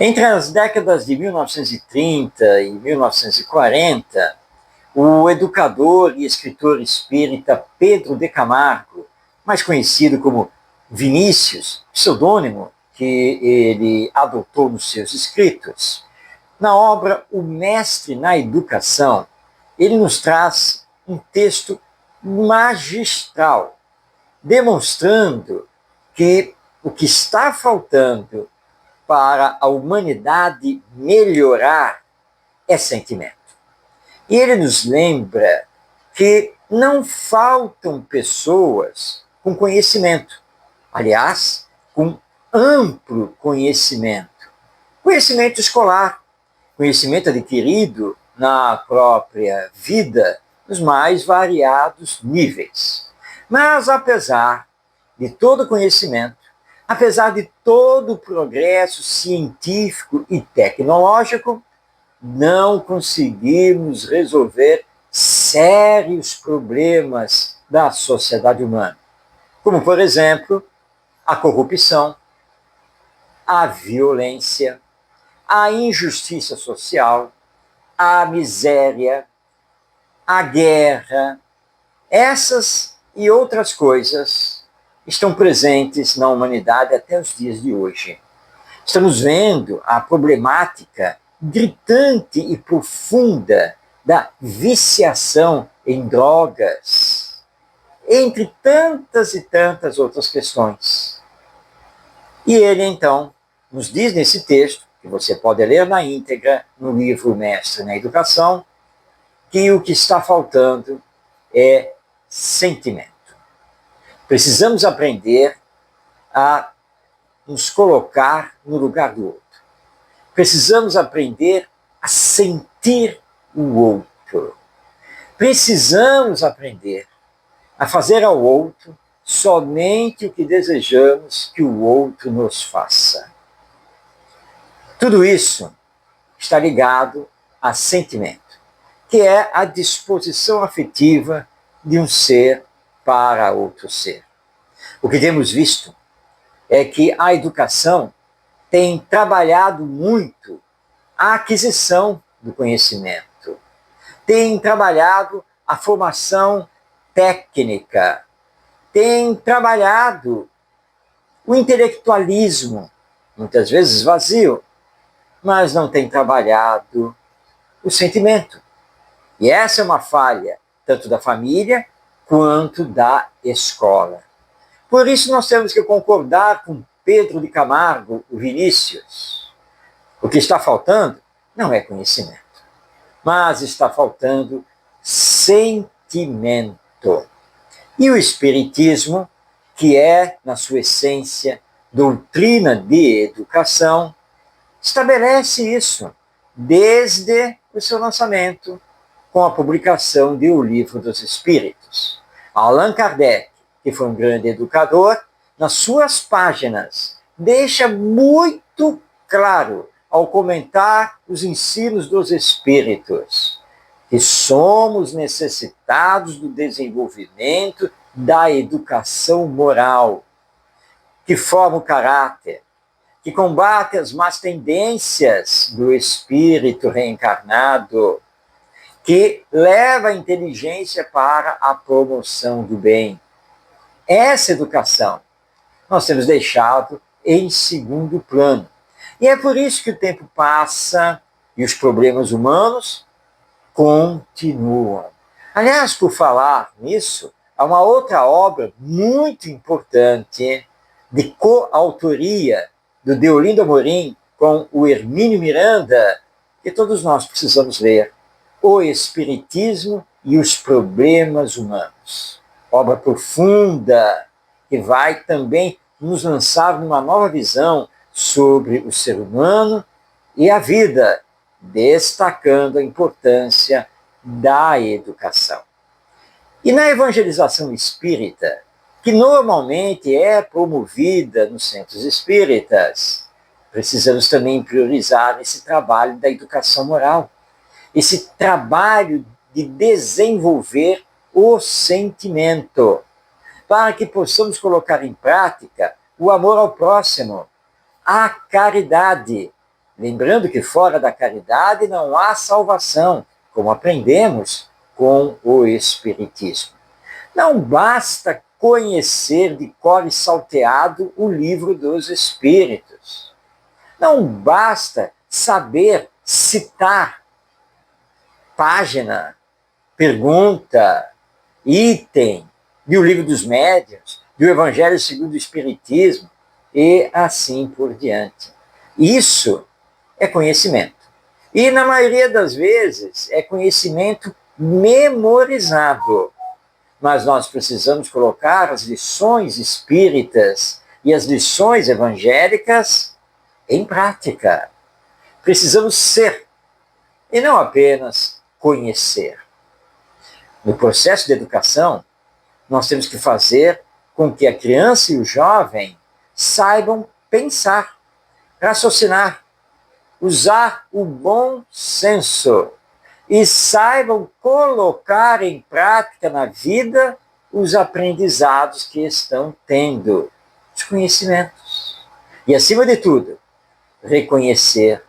Entre as décadas de 1930 e 1940, o educador e escritor espírita Pedro de Camargo, mais conhecido como Vinícius, pseudônimo que ele adotou nos seus escritos, na obra O Mestre na Educação, ele nos traz um texto magistral, demonstrando que o que está faltando para a humanidade melhorar é sentimento. E ele nos lembra que não faltam pessoas com conhecimento, aliás, com amplo conhecimento. Conhecimento escolar, conhecimento adquirido na própria vida, nos mais variados níveis. Mas, apesar de todo conhecimento, apesar de todo o progresso científico e tecnológico, não conseguimos resolver sérios problemas da sociedade humana, como, por exemplo, a corrupção, a violência, a injustiça social, a miséria, a guerra. Essas e outras coisas estão presentes na humanidade até os dias de hoje. Estamos vendo a problemática gritante e profunda da viciação em drogas, entre tantas e tantas outras questões. E ele, então, nos diz nesse texto, que você pode ler na íntegra no livro Mestre na Educação, que o que está faltando é sentimento. Precisamos aprender a nos colocar no lugar do outro. Precisamos aprender a sentir o outro. Precisamos aprender a fazer ao outro somente o que desejamos que o outro nos faça. Tudo isso está ligado a sentimento, que é a disposição afetiva de um ser para outro ser. O que temos visto é que a educação tem trabalhado muito a aquisição do conhecimento, tem trabalhado a formação técnica, tem trabalhado o intelectualismo, muitas vezes vazio, mas não tem trabalhado o sentimento. E essa é uma falha, tanto da família quanto da escola. Por isso nós temos que concordar com Pedro de Camargo, o Vinícius. O que está faltando não é conhecimento, mas está faltando sentimento. E o Espiritismo, que é, na sua essência, doutrina de educação, estabelece isso desde o seu lançamento, com a publicação de O Livro dos Espíritos. Allan Kardec, que foi um grande educador, nas suas páginas, deixa muito claro, ao comentar os ensinos dos Espíritos, que somos necessitados do desenvolvimento da educação moral, que forma o caráter, que combate as más tendências do espírito reencarnado, que leva a inteligência para a promoção do bem. Essa educação nós temos deixado em segundo plano. E é por isso que o tempo passa e os problemas humanos continuam. Aliás, por falar nisso, há uma outra obra muito importante de coautoria do Deolindo Amorim com o Hermínio Miranda, que todos nós precisamos ler: O Espiritismo e os Problemas Humanos. Obra profunda que vai também nos lançar numa nova visão sobre o ser humano e a vida, destacando a importância da educação. E na evangelização espírita, que normalmente é promovida nos centros espíritas, precisamos também priorizar esse trabalho da educação moral, esse trabalho de desenvolver o sentimento, para que possamos colocar em prática o amor ao próximo, a caridade, lembrando que fora da caridade não há salvação, como aprendemos com o Espiritismo. Não basta conhecer de cor e salteado o Livro dos Espíritos. Não basta saber citar página, pergunta, item do Livro dos Médiuns, do Evangelho segundo o Espiritismo e assim por diante. Isso é conhecimento. E, na maioria das vezes, é conhecimento memorizado. Mas nós precisamos colocar as lições espíritas e as lições evangélicas em prática. Precisamos ser, e não apenas conhecer. No processo de educação, nós temos que fazer com que a criança e o jovem saibam pensar, raciocinar, usar o bom senso e saibam colocar em prática na vida os aprendizados que estão tendo, os conhecimentos. E, acima de tudo, reconhecer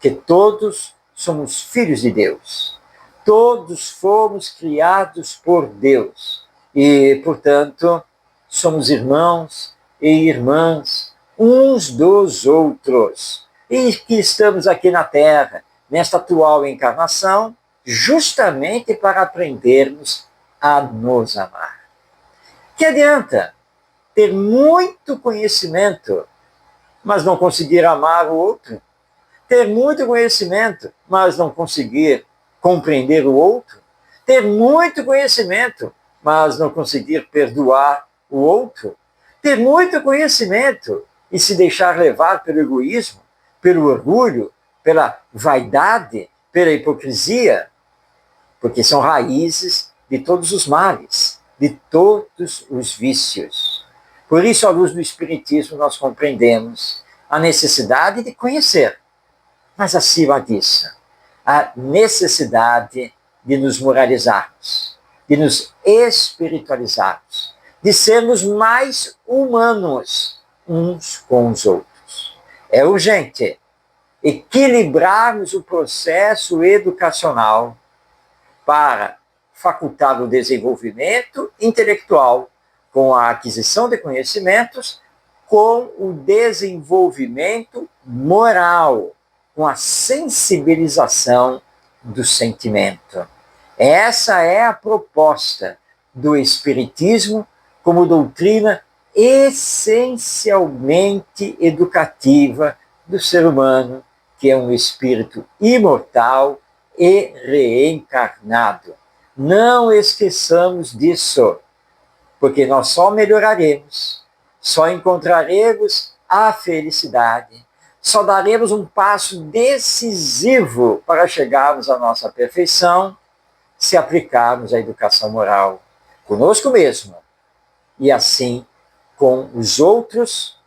que todos somos filhos de Deus. Todos fomos criados por Deus e, portanto, somos irmãos e irmãs uns dos outros. E que estamos aqui na Terra, nesta atual encarnação, justamente para aprendermos a nos amar. Que adianta ter muito conhecimento, mas não conseguir amar o outro? Ter muito conhecimento, mas não conseguir compreender o outro? Ter muito conhecimento, mas não conseguir perdoar o outro? Ter muito conhecimento e se deixar levar pelo egoísmo, pelo orgulho, pela vaidade, pela hipocrisia? Porque são raízes de todos os males, de todos os vícios. Por isso, à luz do Espiritismo, nós compreendemos a necessidade de conhecer, mas, acima disso, a necessidade de nos moralizarmos, de nos espiritualizarmos, de sermos mais humanos uns com os outros. É urgente equilibrarmos o processo educacional para facultar o desenvolvimento intelectual com a aquisição de conhecimentos, com o desenvolvimento moral, com a sensibilização do sentimento. Essa é a proposta do Espiritismo como doutrina essencialmente educativa do ser humano, que é um espírito imortal e reencarnado. Não esqueçamos disso, porque nós só melhoraremos, só encontraremos a felicidade, só daremos um passo decisivo para chegarmos à nossa perfeição se aplicarmos a educação moral conosco mesmo e assim com os outros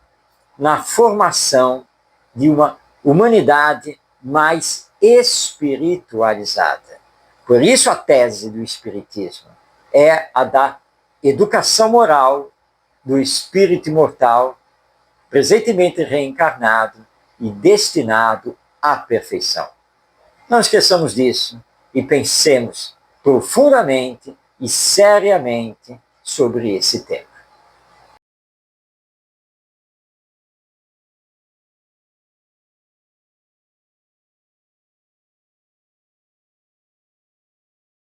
na formação de uma humanidade mais espiritualizada. Por isso a tese do Espiritismo é a da educação moral do espírito imortal, presentemente reencarnado e destinado à perfeição. Não esqueçamos disso e pensemos profundamente e seriamente sobre esse tema.